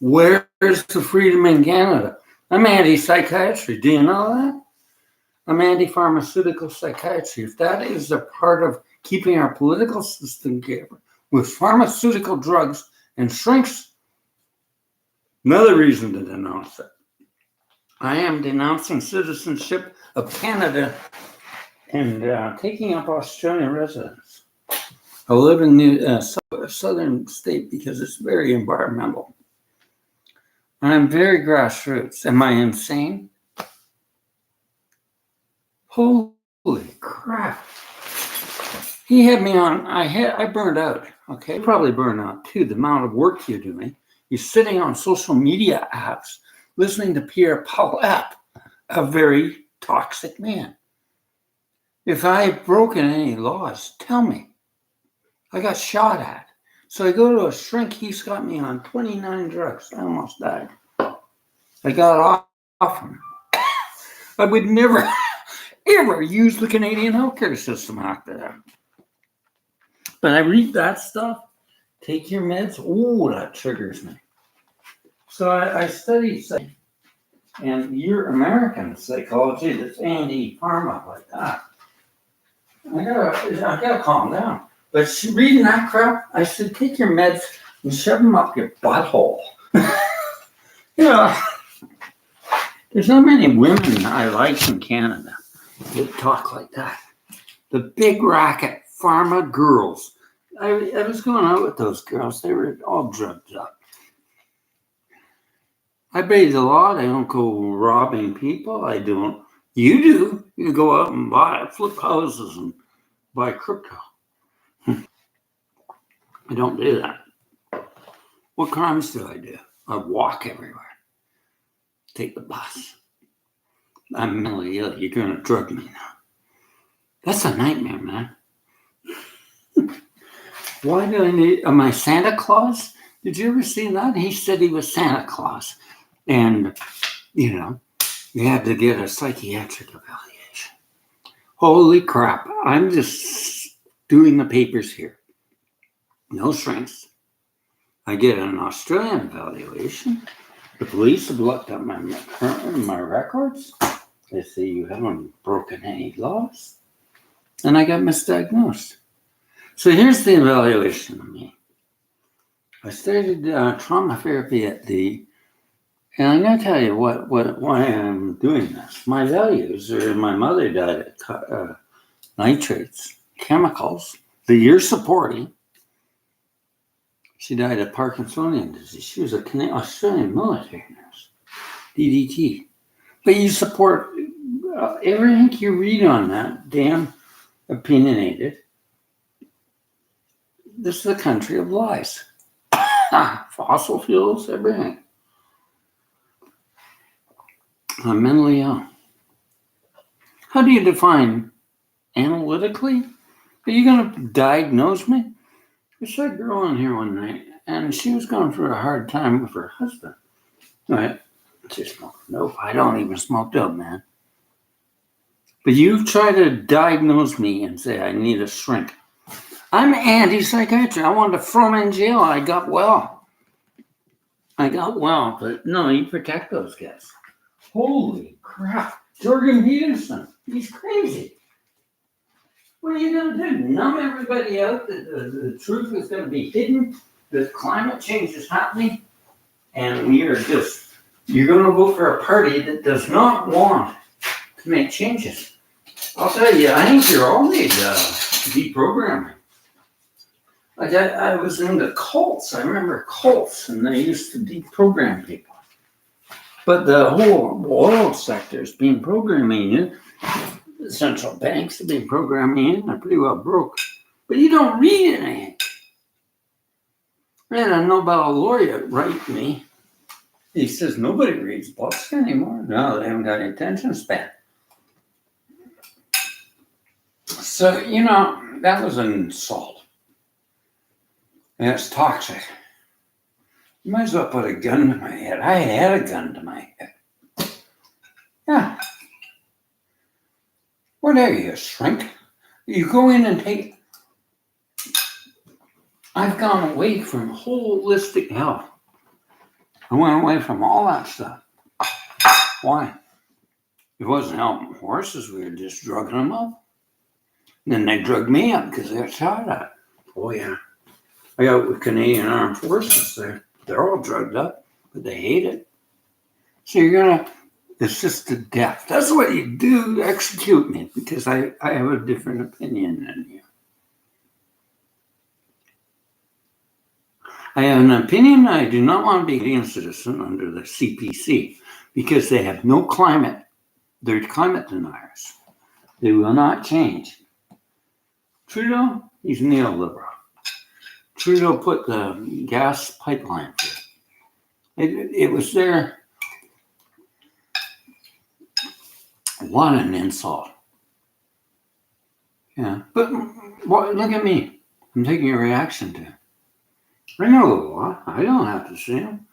Where's the freedom in Canada? I'm anti-psychiatry. Do you know that? I'm anti-pharmaceutical psychiatry. If that is a part of keeping our political system together with pharmaceutical drugs and shrinks, another reason to denounce it. I am denouncing citizenship of Canada and taking up Australian residence. I live in the southern state because it's very environmental. And I'm very grassroots. Am I insane? Holy crap. He had me on, I burned out, okay? You probably burned out too, the amount of work you're doing. You're sitting on social media apps, listening to Pierre Paulette, a very toxic man. If I've broken any laws, tell me. I got shot at. So I go to a shrink, he's got me on 29 drugs. I almost died. I got off him. I would never, ever use the Canadian healthcare system after that. But I read that stuff, take your meds, that triggers me. So I study psych, and you're American psychology that's anti-pharma like that. I gotta calm down. But reading that crap, I said, take your meds and shove them up your butthole. There's not many women I like in Canada that talk like that. The big racket pharma girls. I was going out with those girls. They were all drugged up. I bathe a lot. I don't go robbing people. I don't. You do. You go out and flip houses and buy crypto. I don't do that. What crimes do I do? I walk everywhere. Take the bus. I'm mentally ill. You're going to drug me now. That's a nightmare, man. Why do I need... Am I Santa Claus? Did you ever see that? He said he was Santa Claus. And, you had to get a psychiatric evaluation. Holy crap. I'm just doing the papers here. No shrinks. I get an Australian evaluation. The police have looked at my records. They say you haven't broken any laws. And I got misdiagnosed. So here's the evaluation of me. I started trauma therapy and I'm going to tell you why I'm doing this. My values are my mother died of nitrates, chemicals that you're supporting. She died of Parkinsonian disease. She was an Australian military nurse, DDT. But you support everything you read on that, damn opinionated. This is a country of lies. Fossil fuels, everything. I'm mentally ill. How do you define analytically? Are you going to diagnose me? I saw a girl in here one night, and she was going through a hard time with her husband. Right? She smoked. Nope, I don't even smoke dope, man. But you try to diagnose me and say I need a shrink. I'm anti-psychiatry. I wanted to throw him in jail. I got well, but no, you protect those guys. Holy crap. Jordan Peterson, he's crazy. What are you going to do? Numb everybody out that the truth is going to be hidden, that climate change is happening, and you're going to vote for a party that does not want to make changes. I'll tell you, I think you're all need deprogramming. Like I was into cults. I remember cults, and they used to deprogram people. But the whole oil sector has been programming you. The central banks have been programming you. They're pretty well broke. But you don't read anything. I had a Nobel laureate write me. He says, nobody reads books anymore. No, they haven't got any attention span. So, that was an insult. And it's toxic. You might as well put a gun to my head. I had a gun to my head. Yeah. What are you, a shrink? You go in and take... I've gone away from holistic health. I went away from all that stuff. Why? It wasn't helping horses. We were just drugging them up. And then they drugged me up because they got shot at. Oh, yeah. I got with Canadian Armed Forces there. They're all drugged up, but they hate it. So you're going to, it's just a death. That's what you do to execute me because I have a different opinion than you. I have an opinion. I do not want to be a Canadian citizen under the CPC because they have no climate. They're climate deniers. They will not change. Trudeau, he's neoliberal. Trudeau put the gas pipeline through. It was there. What an insult. Yeah, but look at me. I'm taking a reaction to it. I know the law. I don't have to see him.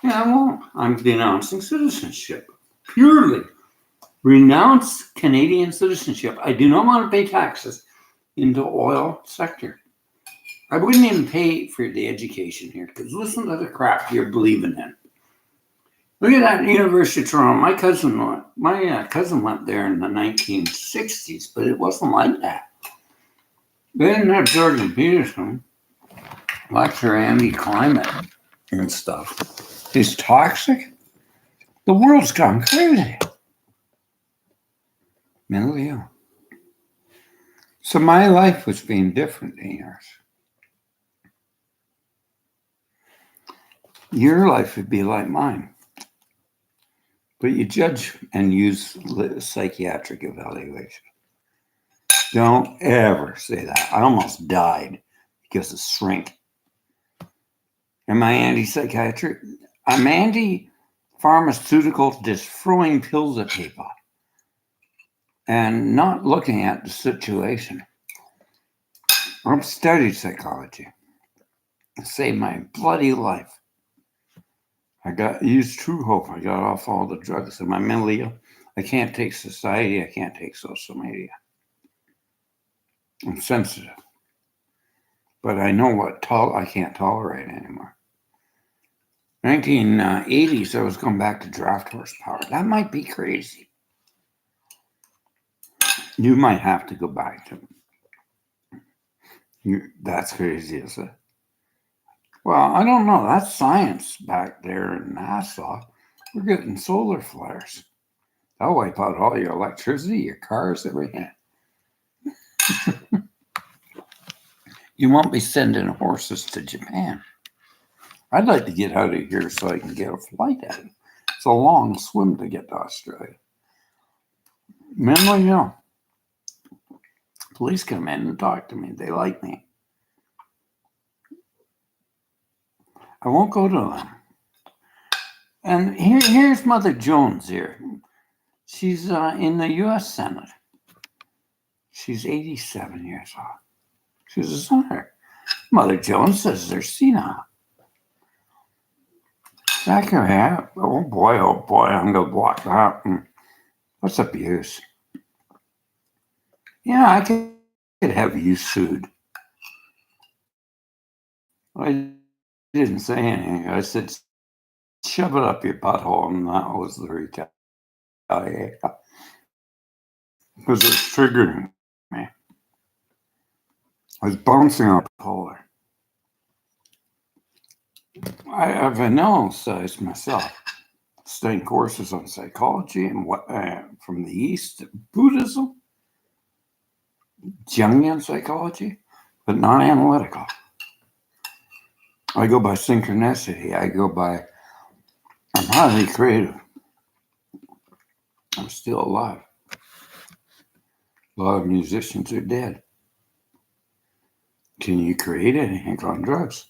Yeah, I won't. I'm denouncing citizenship. Purely. Renounce Canadian citizenship. I do not want to pay taxes into oil sector. I wouldn't even pay for the education here because listen to the crap you're believing in. Look at that University of Toronto. My cousin went there in the 1960s, but it wasn't like that. They didn't have Jordan Peterson lecture anti-climate and stuff. It's toxic. The world's gone crazy. Mentally ill. So my life was being different than yours. Your life would be like mine. But you judge and use psychiatric evaluation. Don't ever say that. I almost died because of shrink. Am I anti-psychiatric? I'm anti-pharmaceutical, just throwing pills at people and not looking at the situation. I've studied psychology. It saved my bloody life. I used True Hope. I got off all the drugs. Am I mentally ill? I can't take society. I can't take social media. I'm sensitive. But I know what I can't tolerate anymore. 1980s, I was going back to draft horsepower. That might be crazy. You might have to go back to that's crazy, is it? Well, I don't know. That's science back there in NASA. We're getting solar flares. That'll wipe out all your electricity, your cars, everything. You won't be sending horses to Japan. I'd like to get out of here so I can get a flight out. It's a long swim to get to Australia. Mentally ill. Police come in and talk to me. They like me. I won't go to them. And here's Mother Jones here. She's in the U.S. Senate. She's 87 years old. She's a senator. Mother Jones says they're senile. Zachary, oh boy, I'm going to block that. What's abuse? Yeah, I could have you sued. I didn't say anything. I said, shove it up your butthole, and that was the retaliation. Because it's triggering me. I was bouncing off the polar. I have analyzed myself, studying courses on psychology and what from the East, Buddhism, Jungian psychology, but not analytical. I go by synchronicity. I'm highly creative. I'm still alive. A lot of musicians are dead. Can you create anything on drugs?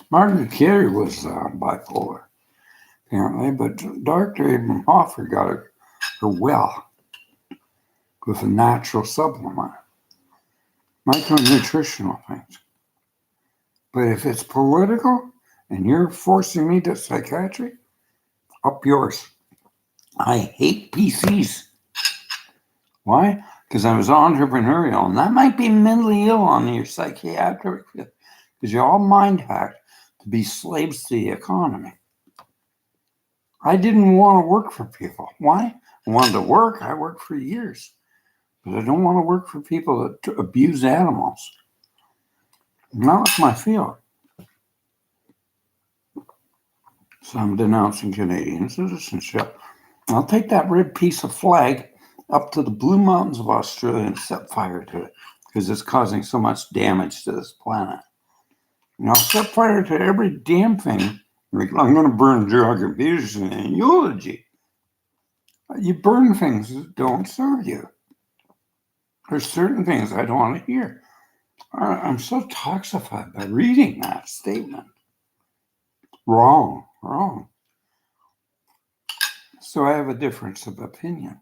Margaret Carey was bipolar, apparently, but Dr. Abraham Hoffer got her well with a natural supplement, micronutritional things. But if it's political and you're forcing me to psychiatry, up yours. I hate PCs. Why? Because I was entrepreneurial, and that might be mentally ill on your psychiatric field, because you're all mind hacked to be slaves to the economy. I didn't want to work for people. Why? I wanted to work. I worked for years. But I don't want to work for people that abuse animals. That was my feeling. So I'm denouncing Canadian citizenship. I'll take that red piece of flag up to the Blue Mountains of Australia and set fire to it because it's causing so much damage to this planet. And I'll set fire to every damn thing. Like, I'm going to burn Jorgen Peterson in eulogy. You burn things that don't serve you. There's certain things I don't want to hear. I'm so toxified by reading that statement. Wrong. So I have a difference of opinion.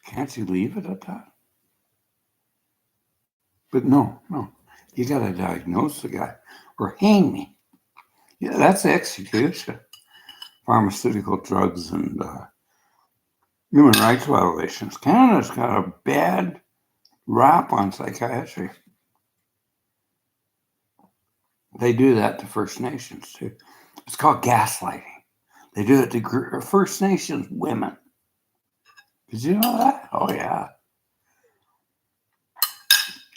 Can't you leave it at that? But no. You got to diagnose the guy or hang me. Yeah, that's execution. Pharmaceutical drugs and human rights violations. Canada's got a bad rap on psychiatry. They do that to First Nations too. It's called gaslighting. They do it to First Nations women. Did you know that? Oh, yeah.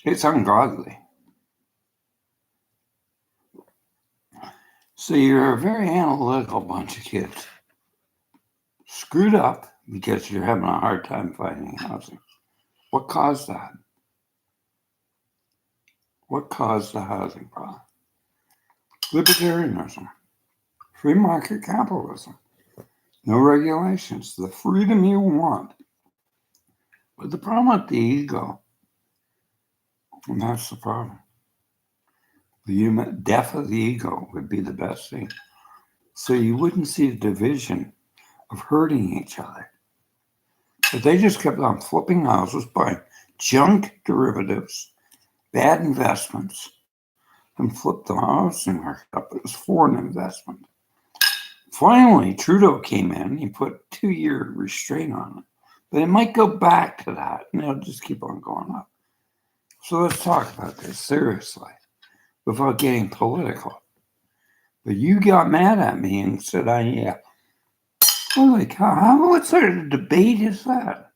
It's ungodly. So you're a very analytical bunch of kids. Screwed up because you're having a hard time finding housing. What caused that? What caused the housing problem? Libertarianism. Free market capitalism. No regulations. The freedom you want. But the problem with the ego, and that's the problem. The death of the ego would be the best thing. So you wouldn't see the division of hurting each other. But they just kept on flipping houses, buying junk derivatives, bad investments, and flipped the housing market up. It was foreign investment. Finally, Trudeau came in. He put 2-year restraint on it. But it might go back to that, and it'll just keep on going up. So let's talk about this seriously, without getting political. But you got mad at me and said, yeah. Holy cow, what sort of debate is that?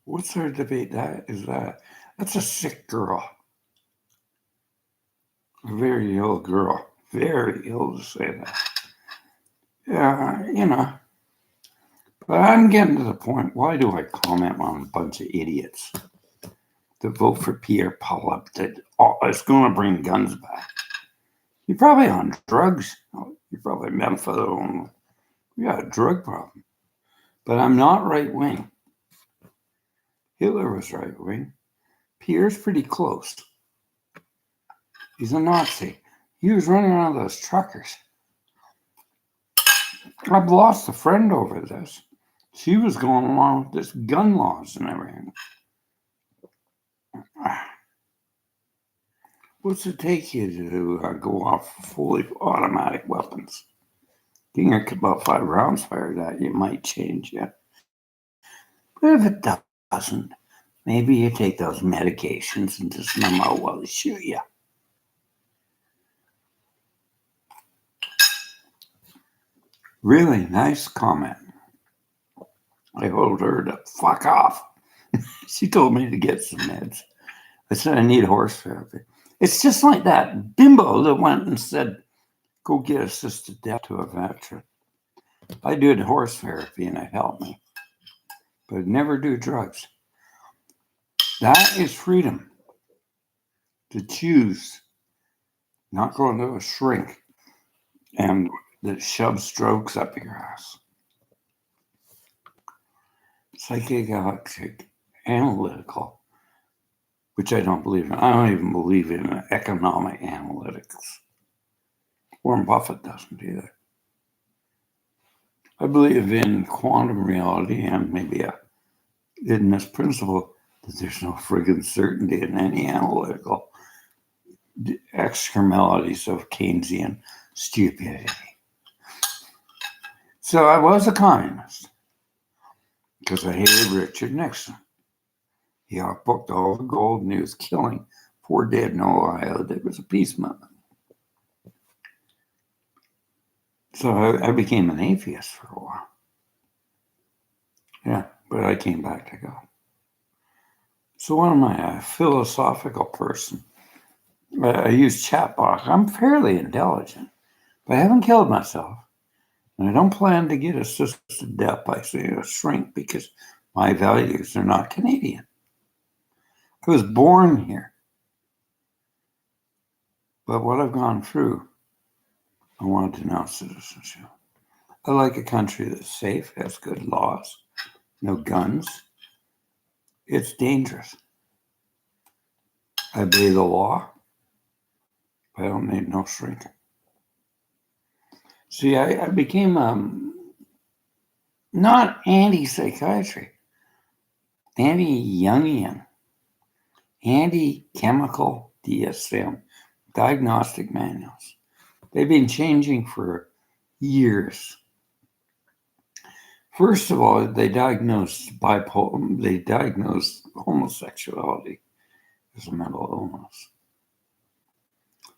What sort of debate is that? That's a sick girl. A very ill girl. Very ill to say that. Yeah, But I'm getting to the point, why do I comment on a bunch of idiots that vote for Pierre Poilievre that it's going to bring guns back? You're probably on drugs. You're probably methadone. You got a drug problem. But I'm not right-wing. Hitler was right-wing. Pierre's pretty close. He's a Nazi. He was running around those truckers. I've lost a friend over this. She was going along with this gun laws and everything. What's it take you to go off fully automatic weapons? You can get about 5 rounds fired at you, might change you. But if it doesn't, maybe you take those medications and just numb out while they shoot you. Really nice comment. I told her to fuck off. She told me to get some meds. I said I need horse therapy. It's just like that bimbo that went and said, go get assisted death to a veteran. I did horse therapy and it helped me. But never do drugs. That is freedom. To choose. Not going to a shrink and that shoves strokes up your ass. Psychic, analytical, which I don't believe in. I don't even believe in economic analytics. Warren Buffett doesn't either. I believe in quantum reality and maybe in this principle that there's no friggin' certainty in any analytical externalities of Keynesian stupidity. So I was a communist because I hated Richard Nixon. He outbooked all the gold and he was killing 4 dead in Ohio. There was a peace movement. So I became an atheist for a while. Yeah, but I came back to God. So what am I? A philosophical person. I use chat box. I'm fairly intelligent, but I haven't killed myself. And I don't plan to get assisted death by saying a shrink because my values are not Canadian. I was born here. But what I've gone through, I want to denounce citizenship. I like a country that's safe, has good laws, no guns. It's dangerous. I obey the law. I don't need no shrink. See, I became not anti-psychiatry, anti-Jungian, anti-chemical DSM, diagnostic manuals. They've been changing for years. First of all, they diagnosed homosexuality as a mental illness.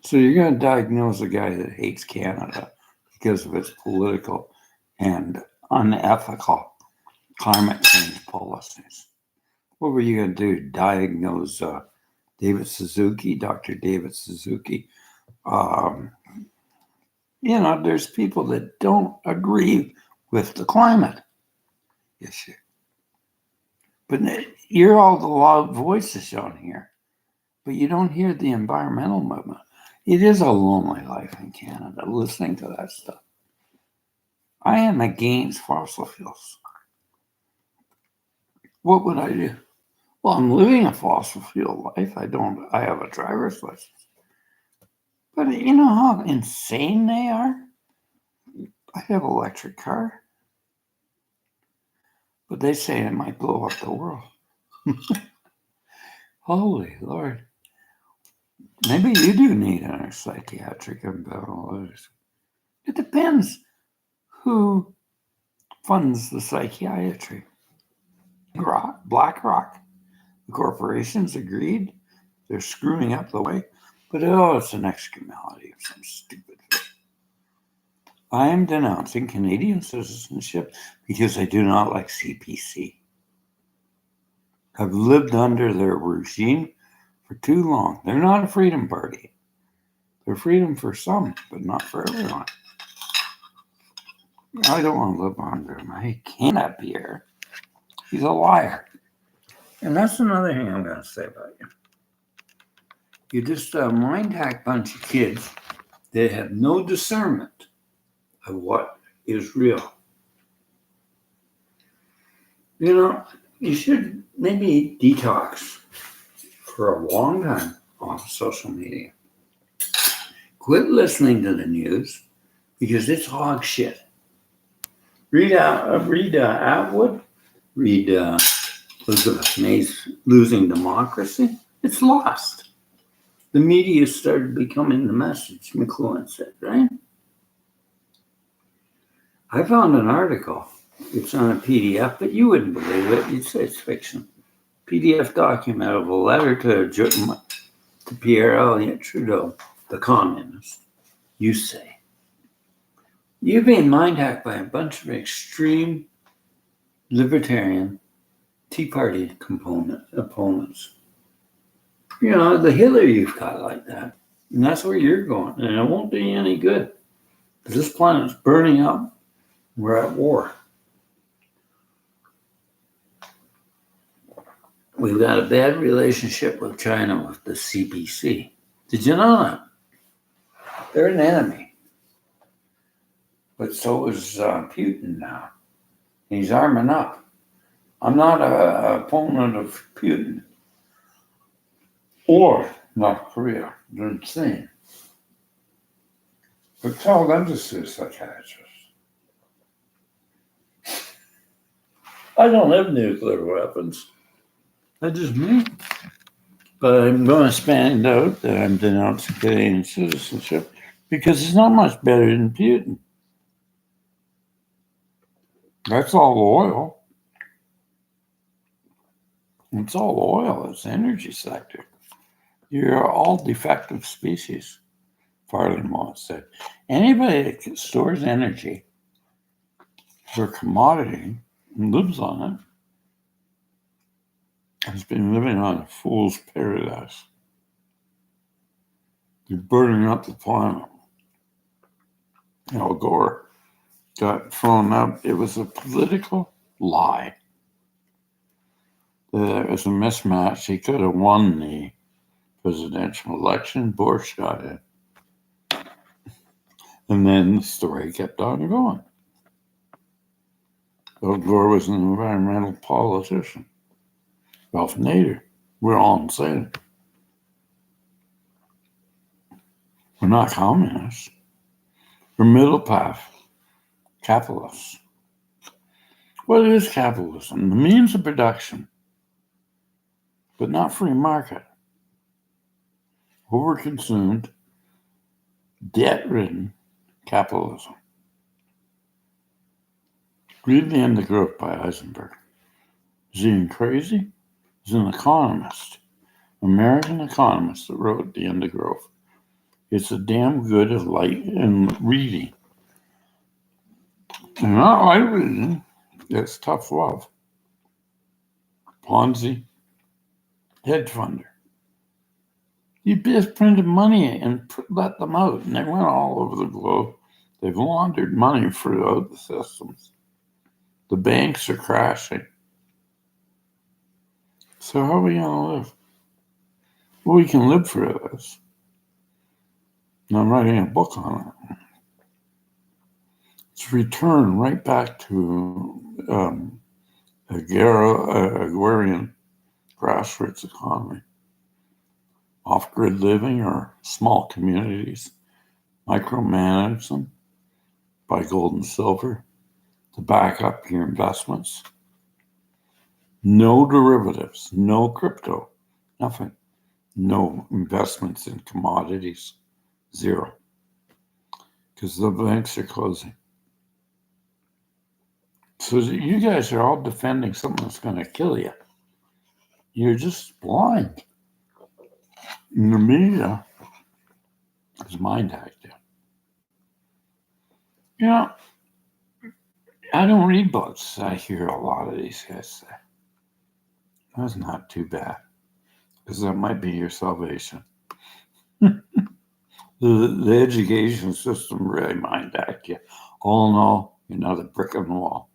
So you're going to diagnose a guy that hates Canada because of its political and unethical climate change policies. What were you going to do? Diagnose David Suzuki, Dr. David Suzuki? There's people that don't agree with the climate issue. But you're all the loud voices on here, but you don't hear the environmental movement. It is a lonely life in Canada listening to that stuff. I am against fossil fuels. What would I do? Well, I'm living a fossil fuel life. I have a driver's license. But you know how insane they are? I have an electric car. But they say it might blow up the world. Holy Lord. Maybe you do need a psychiatric evaluation. It depends who funds the psychiatry. BlackRock. The corporations agreed. They're screwing up the way. But it's an externality of some stupid thing. I am denouncing Canadian citizenship because I do not like CPC. I've lived under their regime for too long. They're not a freedom party. They're freedom for some, but not for everyone. I don't want to live under him. I cannot be here. He's a liar. And that's another thing I'm going to say about you. You're just a mind-hack bunch of kids that have no discernment of what is real. You should maybe detox for a long time off social media. Quit listening to the news because it's hog shit. Read Atwood. Read Elizabeth May's Losing Democracy. It's lost. The media started becoming the message, McLuhan said, right? I found an article. It's on a PDF, but you wouldn't believe it. You'd say it's fiction. PDF document of a letter to Pierre Elliott Trudeau, the communist. You say. You've been mind-hacked by a bunch of extreme libertarian Tea Party opponents. The Hitler you've got like that. And that's where you're going. And it won't do you any good. Because this planet's burning up. We're at war. We've got a bad relationship with China with the CPC. Did you know that? They're an enemy. But so is Putin now. He's arming up. I'm not an opponent of Putin or North Korea. They're insane. But tell them to sue psychiatrists. I don't have nuclear weapons. That's just me. But I'm going to stand out that I'm denouncing Canadian citizenship because it's not much better than Putin. That's all loyal. It's all oil. It's energy sector. You're all defective species, Farley Moss said. Anybody that stores energy for commodity and lives on it has been living on a fool's paradise. You're burning up the planet. Al Gore got thrown out. It was a political lie. It was a mismatch. He could have won the presidential election. Bush got it. And then the story kept on going. Al Gore was an environmental politician. Ralph Nader. We're all insane. We're not communists. We're middle path capitalists. What is capitalism? The means of production, but not free market. Overconsumed, debt-ridden capitalism. Read The End of Growth by Heisenberg. Is he crazy? He's an economist, American economist that wrote The End of Growth. It's a damn good light and reading. And not light reading, it's tough love. Ponzi, hedge funder. You just printed money and let them out, and they went all over the globe. They've laundered money throughout the systems. The banks are crashing. So how are we going to live? Well, we can live through this. And I'm writing a book on it. It's return right back to agrarian grassroots economy. Off-grid living or small communities, micromanage them, buy gold and silver to back up your investments. No derivatives, no crypto, nothing. No investments in commodities, zero. Because the banks are closing. So you guys are all defending something that's going to kill you. You're just blind. And the media is mind active. You know, I don't read books. I hear a lot of these guys say. That's not too bad. Because that might be your salvation. The education system really mind act you. All in all, you're not a brick on the wall.